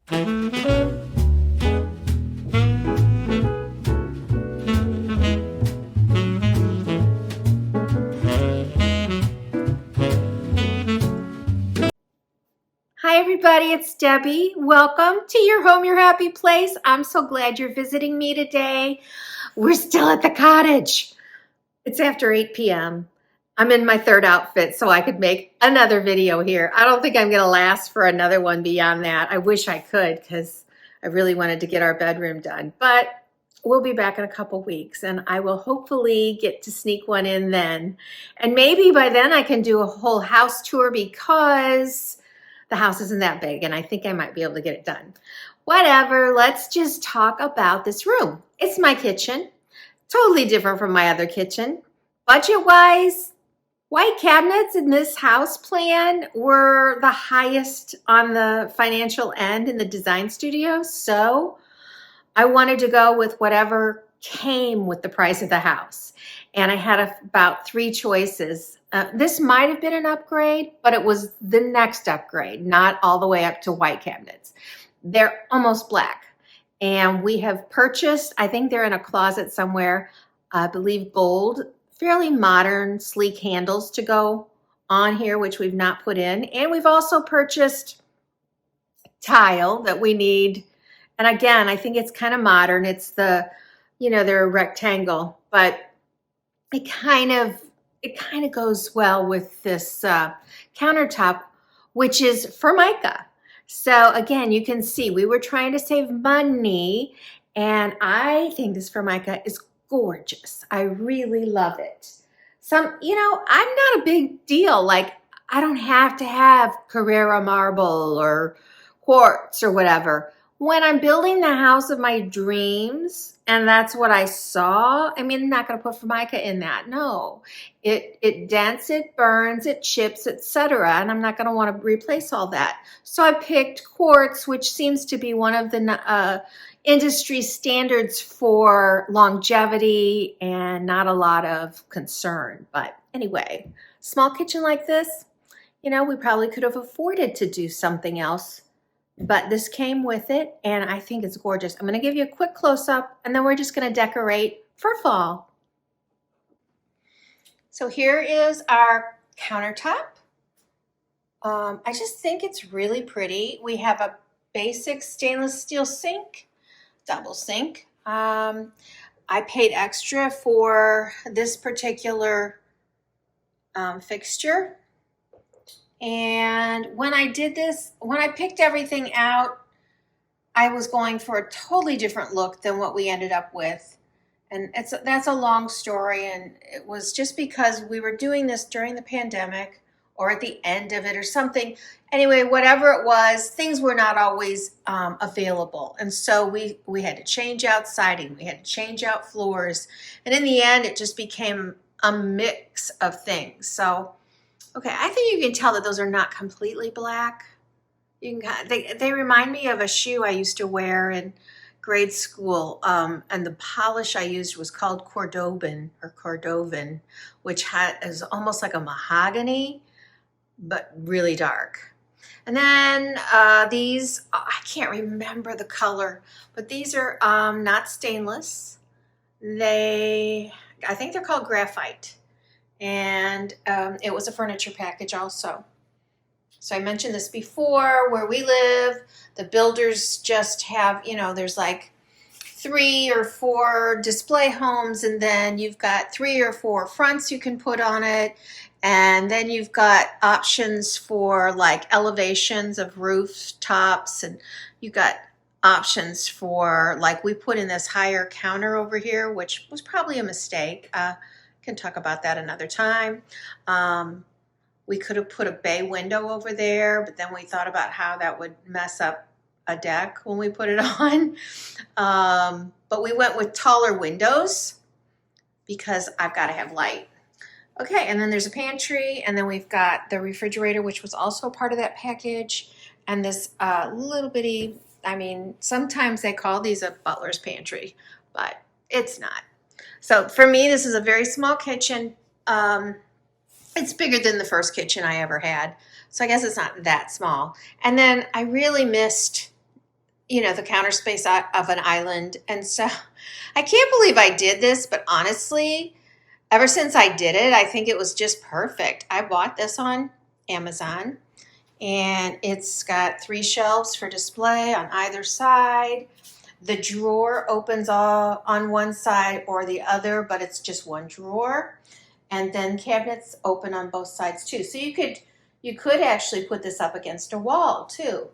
Hi everybody, it's Debbie. Welcome to your home, your happy place. I'm so glad you're visiting me today. We're still at the cottage. It's after 8 p.m. I'm in my third outfit, so I could make another video here. I don't think I'm gonna last for another one beyond that. I wish I could, because I really wanted to get our bedroom done, but we'll be back in a couple weeks and I will hopefully get to sneak one in then. And maybe by then I can do a whole house tour, because the house isn't that big and I think I might be able to get it done. Whatever, let's just talk about this room. It's my kitchen, totally different from my other kitchen. Budget-wise, white cabinets in this house plan were the highest on the financial end in the design studio, so I wanted to go with whatever came with the price of the house. And I had about 3 choices. This might have been an upgrade, but it was the next upgrade, not all the way up to white cabinets. They're almost black. And we have purchased, I think they're in a closet somewhere, I believe gold, fairly modern, sleek handles to go on here, which we've not put in. And we've also purchased tile that we need. And again, I think it's kind of modern. It's the, they're a rectangle, but it kind of goes well with this countertop, which is Formica. So again, you can see we were trying to save money, and I think this Formica is gorgeous. I really love it. I'm not a big deal. Like, I don't have to have Carrara marble or quartz or whatever. When I'm building the house of my dreams, and that's what I saw, I mean, I'm not going to put Formica in that. No, it dents, it burns, it chips, etc. And I'm not going to want to replace all that. So I picked quartz, which seems to be one of the industry standards for longevity and not a lot of concern. But anyway, small kitchen like this, we probably could have afforded to do something else. But this came with it, and I think it's gorgeous. I'm going to give you a quick close-up, and then we're just going to decorate for fall. So here is our countertop. I just think it's really pretty. We have a basic stainless steel sink, double sink. I paid extra for this particular fixture. And when I did this, when I picked everything out, I was going for a totally different look than what we ended up with. And that's a long story, and it was just because we were doing this during the pandemic or at the end of it or something. Anyway, whatever it was, things were not always available. And so we had to change out siding, we had to change out floors. And in the end, it just became a mix of things. So okay, I think you can tell that those are not completely black. They remind me of a shoe I used to wear in grade school, and the polish I used was called Cordovan, which is almost like a mahogany, but really dark. And then these, I can't remember the color, but these are not stainless. I think they're called graphite. And it was a furniture package also. So I mentioned this before, where we live, the builders just have, there's like 3 or 4 display homes, and then you've got 3 or 4 fronts you can put on it. And then you've got options for like elevations of rooftops, and you've got options for, like, we put in this higher counter over here, which was probably a mistake. Can talk about that another time. We could have put a bay window over there, but then we thought about how that would mess up a deck when we put it on. But we went with taller windows because I've got to have light. Okay, and then there's a pantry, and then we've got the refrigerator, which was also part of that package, and this little bitty, sometimes they call these a butler's pantry, but it's not. So for me, this is a very small kitchen. It's bigger than the first kitchen I ever had. So I guess it's not that small. And then I really missed you know, the counter space of an island. And so I can't believe I did this, but honestly, ever since I did it, I think it was just perfect. I bought this on Amazon, and it's got 3 shelves for display on either side. The drawer opens all on one side or the other, but it's just one drawer. And then cabinets open on both sides too. So you could actually put this up against a wall too.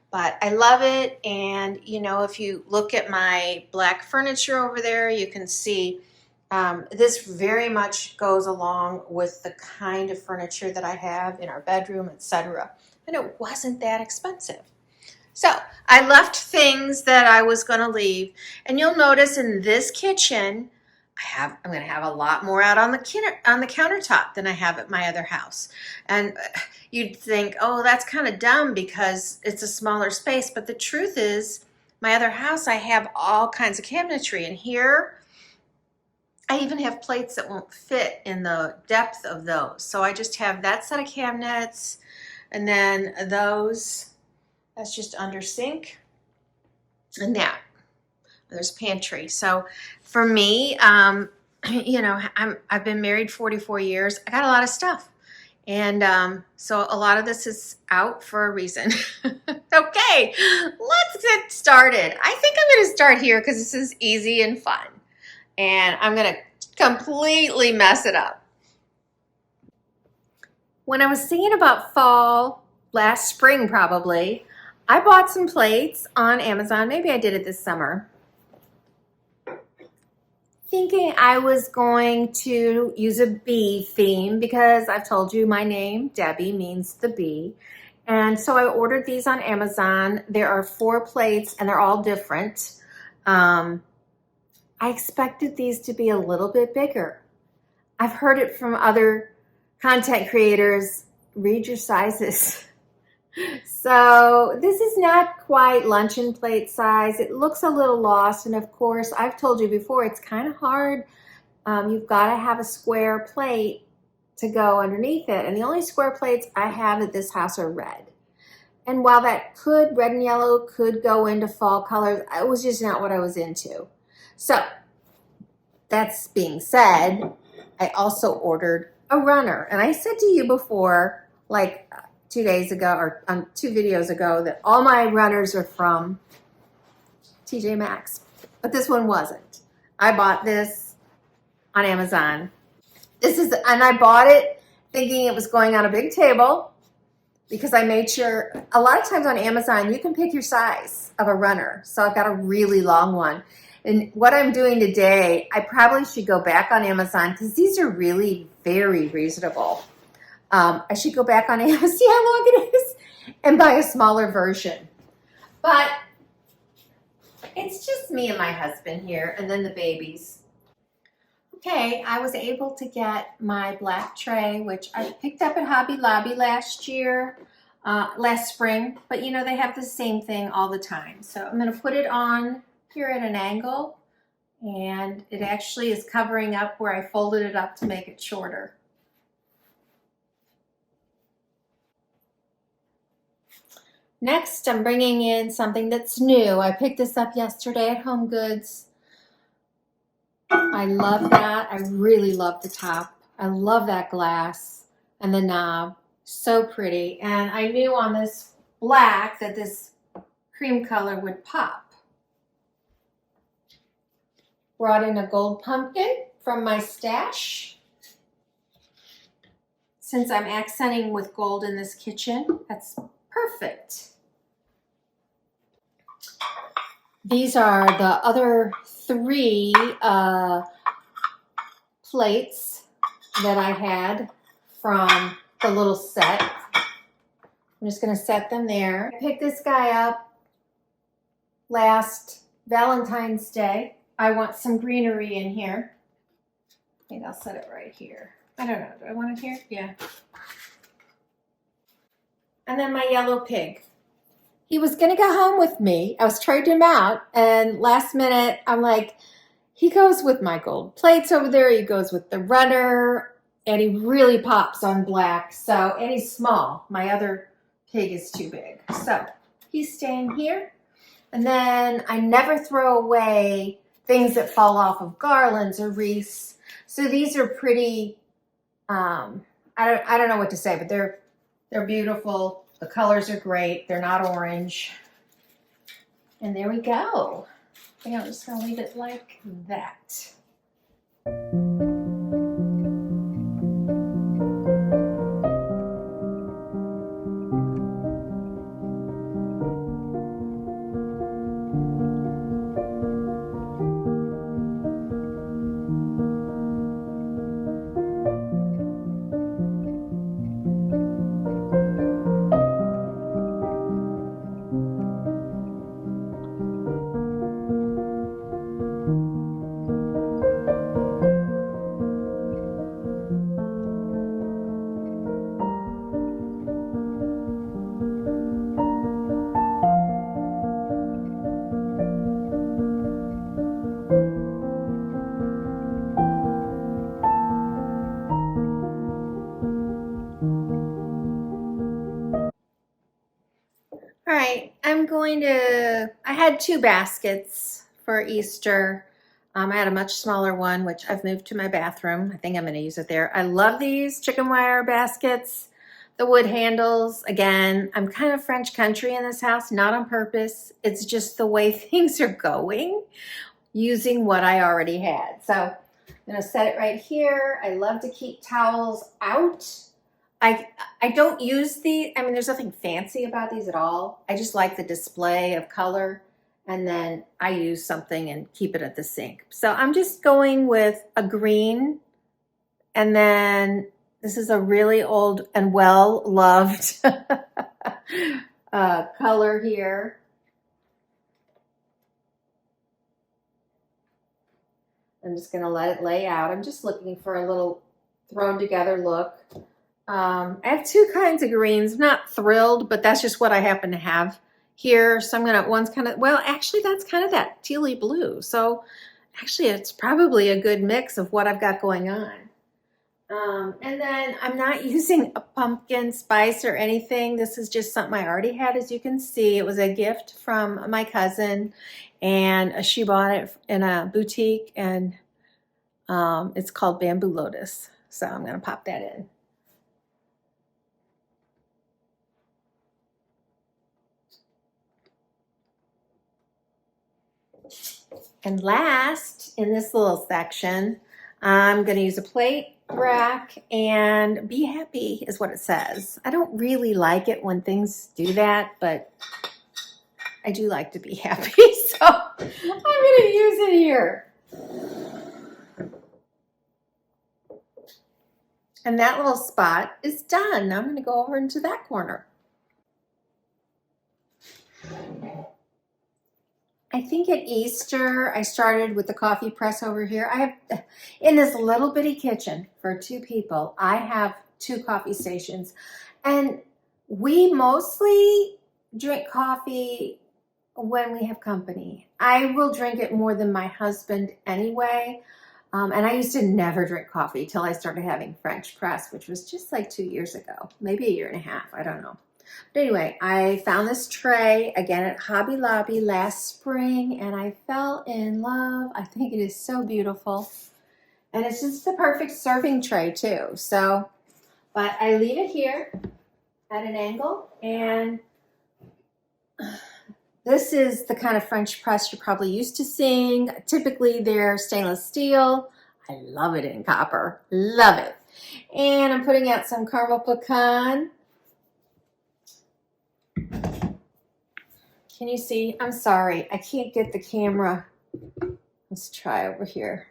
But I love it. And you know, if you look at my black furniture over there, you can see this very much goes along with the kind of furniture that I have in our bedroom, etc. And it wasn't that expensive. So I left things that I was going to leave. And you'll notice in this kitchen, I'm going to have a lot more out on the countertop than I have at my other house. And you'd think, oh, that's kind of dumb because it's a smaller space. But the truth is, my other house, I have all kinds of cabinetry. And here, I even have plates that won't fit in the depth of those. So I just have that set of cabinets, and then those, that's just under sink, and that. There's pantry. So for me, you know, I've been married 44 years. I got a lot of stuff. And so a lot of this is out for a reason. Okay, let's get started. I think I'm going to start here because this is easy and fun. And I'm going to completely mess it up. When I was thinking about fall, last spring probably, I bought some plates on Amazon. Maybe I did it this summer. Thinking I was going to use a bee theme because I've told you my name, Debbie, means the bee. And so I ordered these on Amazon. There are 4 plates and they're all different. I expected these to be a little bit bigger. I've heard it from other content creators, read your sizes. So this is not quite luncheon plate size. It looks a little lost. And of course, I've told you before, it's kind of hard. You've got to have a square plate to go underneath it. And the only square plates I have at this house are red. And while that red and yellow could go into fall colors, it was just not what I was into. So that's being said, I also ordered a runner. And I said to you before, like 2 days ago or 2 videos ago, that all my runners are from TJ Maxx, but this one wasn't. I bought this on Amazon. And I bought it thinking it was going on a big table because I made sure, a lot of times on Amazon, you can pick your size of a runner. So I've got a really long one. And what I'm doing today, I probably should go back on Amazon because these are really very reasonable. I should go back on Amazon, see how long it is, and buy a smaller version. But it's just me and my husband here, and then the babies. Okay, I was able to get my black tray, which I picked up at Hobby Lobby last spring. But you know, they have the same thing all the time. So I'm going to put it on here at an angle, and it actually is covering up where I folded it up to make it shorter. Next, I'm bringing in something that's new. I picked this up yesterday at Home Goods. I love that. I really love the top. I love that glass and the knob. So pretty. And I knew on this black that this cream color would pop. Brought in a gold pumpkin from my stash. Since I'm accenting with gold in this kitchen, that's perfect. These are the other 3 plates that I had from the little set. I'm just going to set them there. I picked this guy up last Valentine's Day. I want some greenery in here. Maybe I'll set it right here. I don't know. Do I want it here? Yeah. And then my yellow pig. He was going to go home with me. I was trading him out. And last minute, I'm like, he goes with my gold plates over there. He goes with the runner. And he really pops on black. So, and he's small. My other pig is too big. So, he's staying here. And then I never throw away things that fall off of garlands or wreaths. So these are pretty, I don't know what to say, but they're beautiful. The colors are great. They're not orange. And there we go. I think I'm just gonna leave it like that. All right, I had 2 baskets for Easter. I had a much smaller one, which I've moved to my bathroom. I think I'm gonna use it there. I love these chicken wire baskets, the wood handles. Again, I'm kind of French country in this house, not on purpose. It's just the way things are going, using what I already had. So I'm gonna set it right here. I love to keep towels out. I don't use the, I mean, there's nothing fancy about these at all. I just like the display of color, and then I use something and keep it at the sink. So I'm just going with a green, and then this is a really old and well-loved color here. I'm just gonna let it lay out. I'm just looking for a little thrown together look. I have 2 kinds of greens. I'm not thrilled, but that's just what I happen to have here. So I'm gonna, one's kind of, well, actually that's kind of that tealy blue. So actually it's probably a good mix of what I've got going on. And then I'm not using a pumpkin spice or anything. This is just something I already had, as you can see. It was a gift from my cousin, and she bought it in a boutique, and it's called Bamboo Lotus. So I'm gonna pop that in. And last, in this little section, I'm going to use a plate rack, and be happy is what it says. I don't really like it when things do that, but I do like to be happy, so I'm going to use it here. And that little spot is done. Now I'm going to go over into that corner. I think at Easter, I started with the coffee press over here. I have, in this little bitty kitchen for 2 people, I have 2 coffee stations. And we mostly drink coffee when we have company. I will drink it more than my husband anyway. And I used to never drink coffee till I started having French press, which was just like 2 years ago, maybe 1.5 years, I don't know. But anyway, I found this tray again at Hobby Lobby last spring, and I fell in love. I think it is so beautiful. And it's just the perfect serving tray too. So, but I leave it here at an angle, and this is the kind of French press you're probably used to seeing. Typically they're stainless steel. I love it in copper, love it. And I'm putting out some caramel pecan. Can you see? I'm sorry, I can't get the camera. Let's try over here.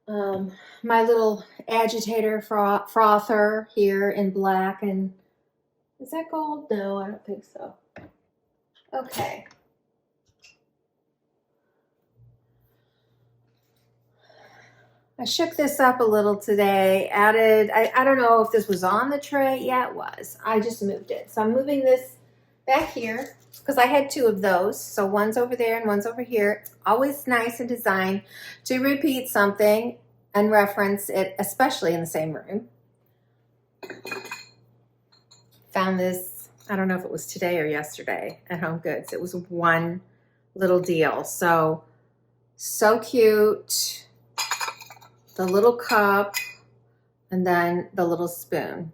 My little agitator frother here in black, and is that gold? No, I don't think so. Okay. I shook this up a little today, added, I don't know if this was on the tray. Yeah, it was. I just moved it. So I'm moving this back here because I had 2 of those. So one's over there and one's over here. It's always nice in design to repeat something and reference it, especially in the same room. Found this I don't know if it was today or yesterday at Home Goods. It was one little deal. So cute. The little cup and then the little spoon.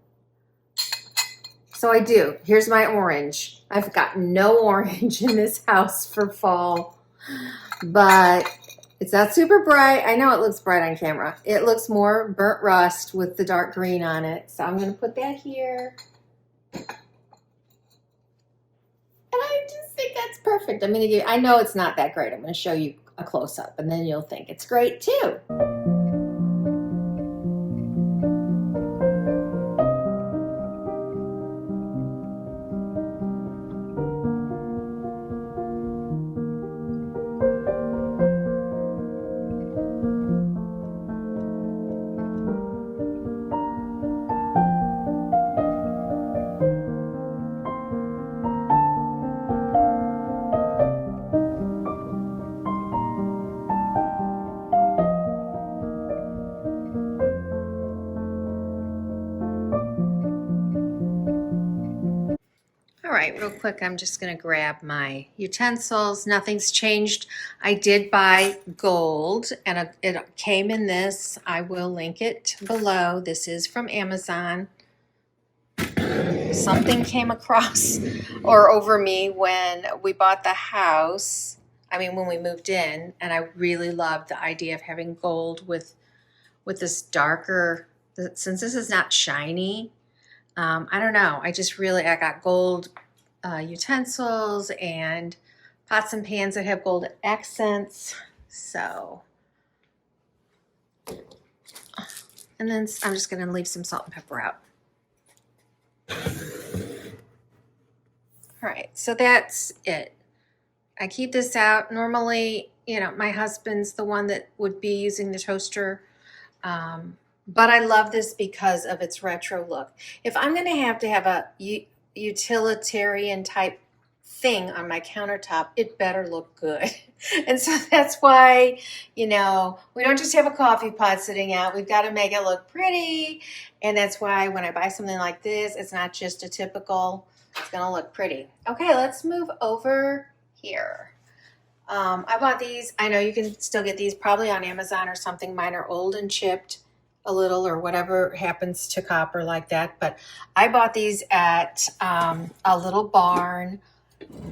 So I do. Here's my orange. I've got no orange in this house for fall, but it's not super bright. I know it looks bright on camera. It looks more burnt rust with the dark green on it. So I'm going to put that here. And I just think that's perfect. I'm going to give, I know it's not that great. I'm going to show you a close-up and then you'll think it's great too. All right, real quick, I'm just going to grab my utensils. Nothing's changed. I did buy gold, and it came in this. I will link it below. This is from Amazon. Something came across or over me when we bought the house. I mean, when we moved in, and I really loved the idea of having gold with this darker, since this is not shiny. I don't know. I got gold utensils and pots and pans that have gold accents. So, and then I'm just going to leave some salt and pepper out. All right, so that's it. I keep this out. Normally, you know, my husband's the one that would be using the toaster. But I love this because of its retro look. If I'm going to have a utilitarian type thing on my countertop, it better look good. And so that's why, you know, we don't just have a coffee pot sitting out. We've got to make it look pretty. And that's why when I buy something like this, it's not just a typical, it's going to look pretty. Okay, let's move over here. I bought these. I know you can still get these probably on Amazon or something. Mine are old and chipped a little or whatever happens to copper like that. But I bought these at a little barn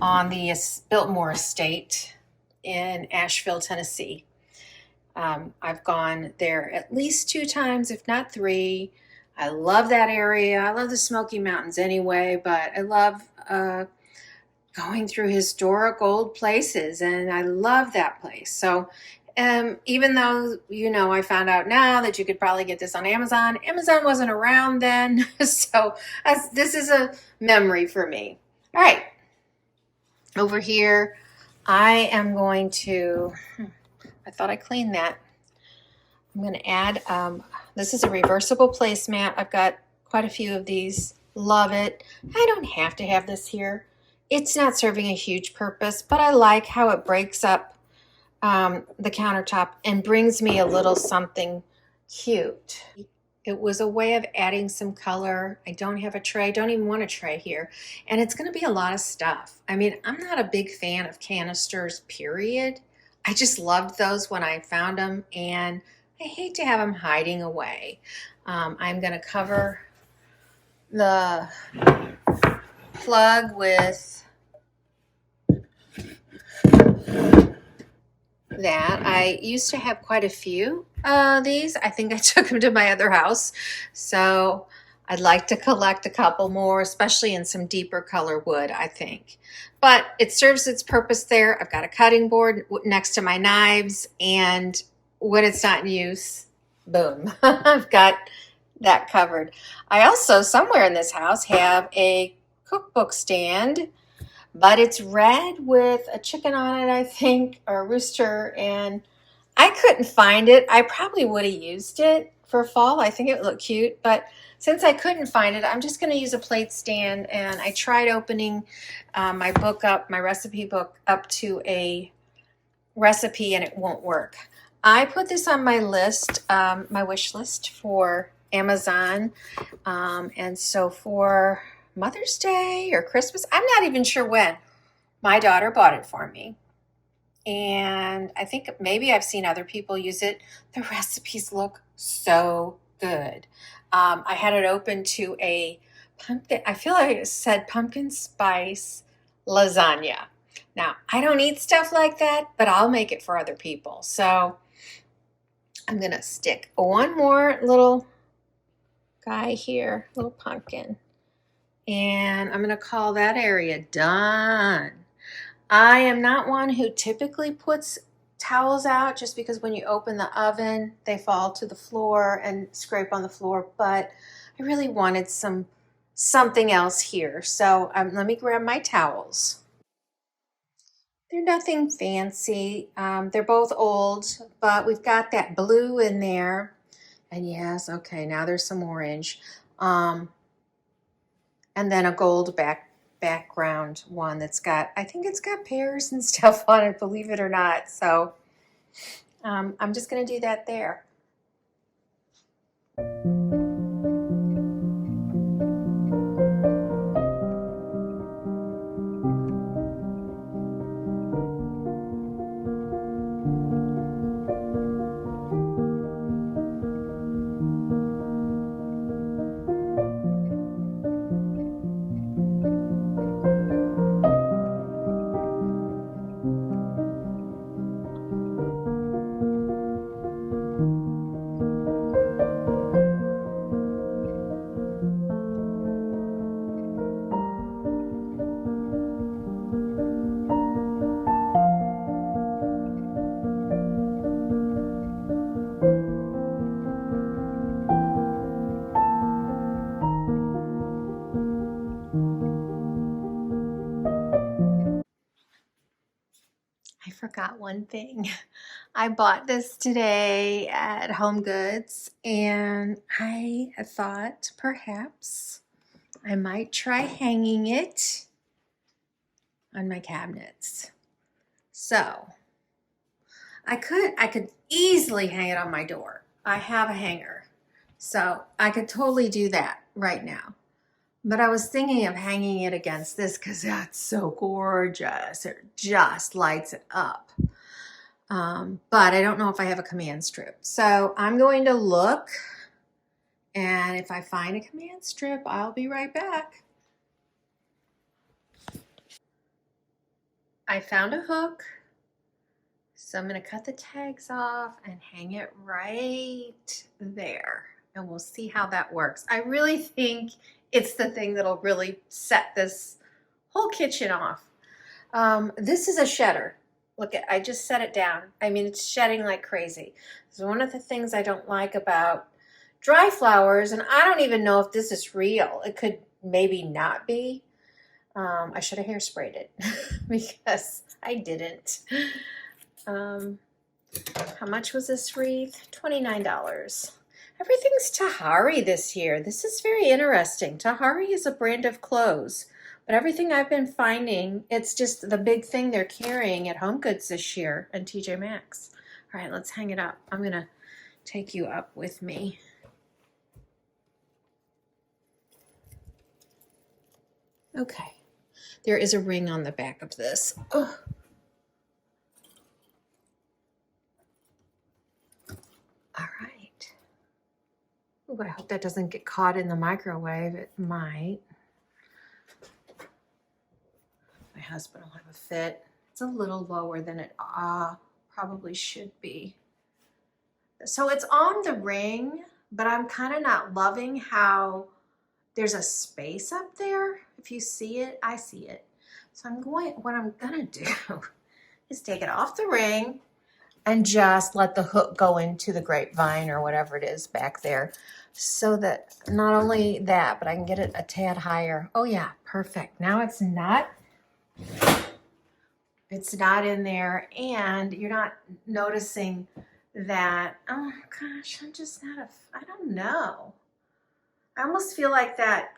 on the Biltmore estate in Asheville, Tennessee. I've gone there at least 2 times, if not 3. I love that area. I love the Smoky Mountains anyway, but I love going through historic old places, and I love that place. So even though, you know, I found out now that you could probably get this on Amazon. Amazon wasn't around then, so this is a memory for me. All right, over here, I am going to, I thought I cleaned that. I'm going to add, this is a reversible placemat. I've got quite a few of these. Love it. I don't have to have this here. It's not serving a huge purpose, but I like how it breaks up the countertop and brings me a little something cute. It was a way of adding some color. I don't have a tray, don't even want a tray here. And it's going to be a lot of stuff. I mean, I'm not a big fan of canisters, period. I just loved those when I found them, and I hate to have them hiding away. I'm going to cover the plug with that. I used to have quite a few these. I think I took them to my other house. So I'd like to collect a couple more, especially in some deeper color wood, I think. But it serves its purpose there. I've got a cutting board next to my knives, and when it's not in use, boom, I've got that covered. I also, somewhere in this house, have a cookbook stand, but it's red with a chicken on it, I think, or a rooster, and I couldn't find it. I probably would have used it for fall. I think it would look cute, but since I couldn't find it, I'm just going to use a plate stand. And I tried opening my book up, my recipe book, up to a recipe, and it won't work. I put this on my list, my wish list for Amazon, and so for Mother's Day or Christmas. I'm not even sure when. My daughter bought it for me. And I think maybe I've seen other people use it. The recipes look so good. I had it open to a pumpkin, I feel like it said pumpkin spice lasagna. Now, I don't eat stuff like that, but I'll make it for other people. So I'm going to stick one more little guy here, little pumpkin. And I'm going to call that area done. I am not one who typically puts towels out just because when you open the oven, they fall to the floor and scrape on the floor, but I really wanted something else here. So let me grab my towels. They're nothing fancy. They're both old, but we've got that blue in there. And yes, okay, now there's some orange. And then a gold background one that's got, I think it's got pears and stuff on it, believe it or not. So I'm just going to do that there. I forgot one thing. I bought this today at Home Goods, and I thought perhaps I might try hanging it on my cabinets. So I could easily hang it on my door. I have a hanger, so I could totally do that right now. But I was thinking of hanging it against this because that's so gorgeous. It just lights it up. But I don't know if I have a command strip. So I'm going to look, and if I find a command strip, I'll be right back. I found a hook. So I'm going to cut the tags off and hang it right there. And we'll see how that works. I really think it's the thing that'll really set this whole kitchen off. This is a shedder. Look, I just set it down. I mean, it's shedding like crazy. So one of the things I don't like about dry flowers, and I don't even know if this is real. It could maybe not be. I should have hairsprayed it because I didn't. How much was this wreath? $29. Everything's Tahari this year. This is very interesting. Tahari is a brand of clothes, but everything I've been finding, it's just the big thing they're carrying at Home Goods this year and TJ Maxx. All right, let's hang it up. I'm going to take you up with me. Okay. There is a ring on the back of this. Oh. All right. Ooh, I hope that doesn't get caught in the microwave. It might. My husband will have a fit. It's a little lower than it probably should be. So it's on the ring, but I'm kind of not loving how there's a space up there. If you see it, I see it. So what I'm gonna do is take it off the ring and just let the hook go into the grapevine or whatever it is back there, so that not only that, but I can get it a tad higher. Oh yeah, perfect. Now it's not in there, and you're not noticing that. Oh gosh, I'm just not I don't know. I almost feel like that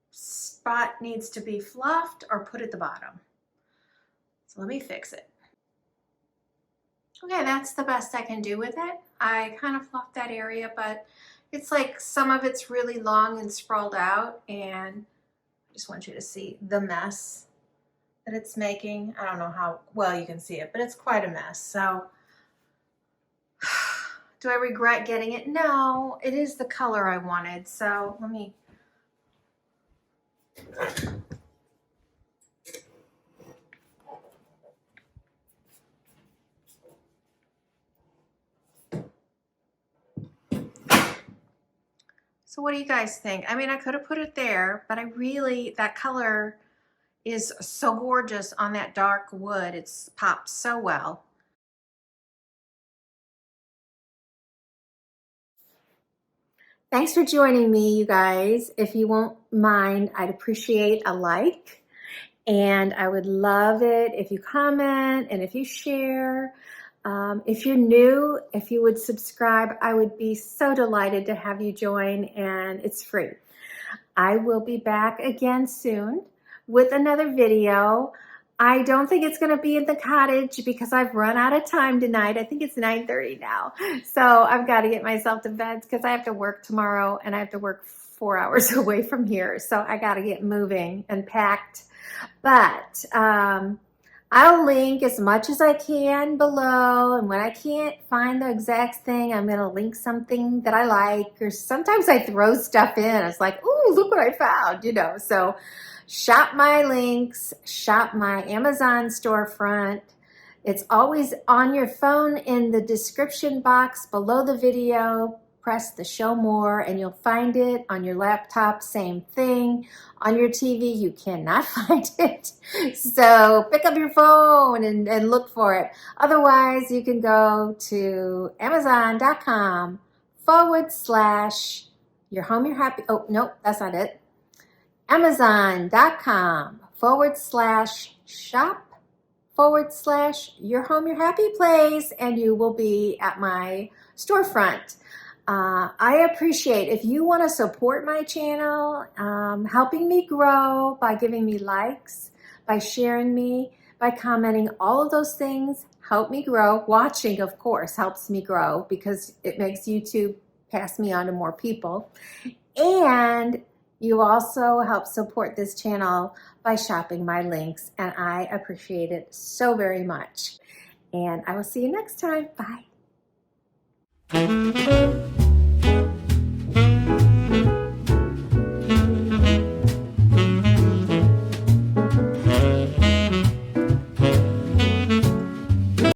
spot needs to be fluffed or put at the bottom. So let me fix it. Okay, that's the best I can do with it. I kind of fluffed that area, but it's like some of it's really long and sprawled out, and Just want you to see the mess that it's making. I don't know how well you can see it, but it's quite a mess. So do I regret getting it? No, it is the color I wanted. So let me. So what do you guys think? I mean, I could have put it there, but I really, that color is so gorgeous on that dark wood. It's popped so well. Thanks for joining me, you guys. If you won't mind, I'd appreciate a like, and I would love it if you comment and if you share. If you're new, if you would subscribe, I would be so delighted to have you join, and it's free. I will be back again soon with another video. I don't think it's going to be in the cottage because I've run out of time tonight. I think it's 9:30 now. So I've got to get myself to bed because I have to work tomorrow and I have to work 4 hours away from here. So I got to get moving and packed. But I'll link as much as I can below, and when I can't find the exact thing, I'm going to link something that I like, or sometimes I throw stuff in. It's like, ooh, look what I found, you know. So shop my links, shop my Amazon storefront. It's always on your phone in the description box below the video. Press the show more and you'll find it. On your laptop, same thing. On your TV, you cannot find it. So pick up your phone and look for it. Otherwise, you can go to Amazon.com/your home, your happy. Oh, nope, that's not it. Amazon.com/shop/your home, your happy place, and you will be at my storefront. I appreciate if you want to support my channel, helping me grow by giving me likes, by sharing me, by commenting. All of those things help me grow. Watching, of course, helps me grow because it makes YouTube pass me on to more people. And you also help support this channel by shopping my links, and I appreciate it so very much. And I will see you next time. Bye.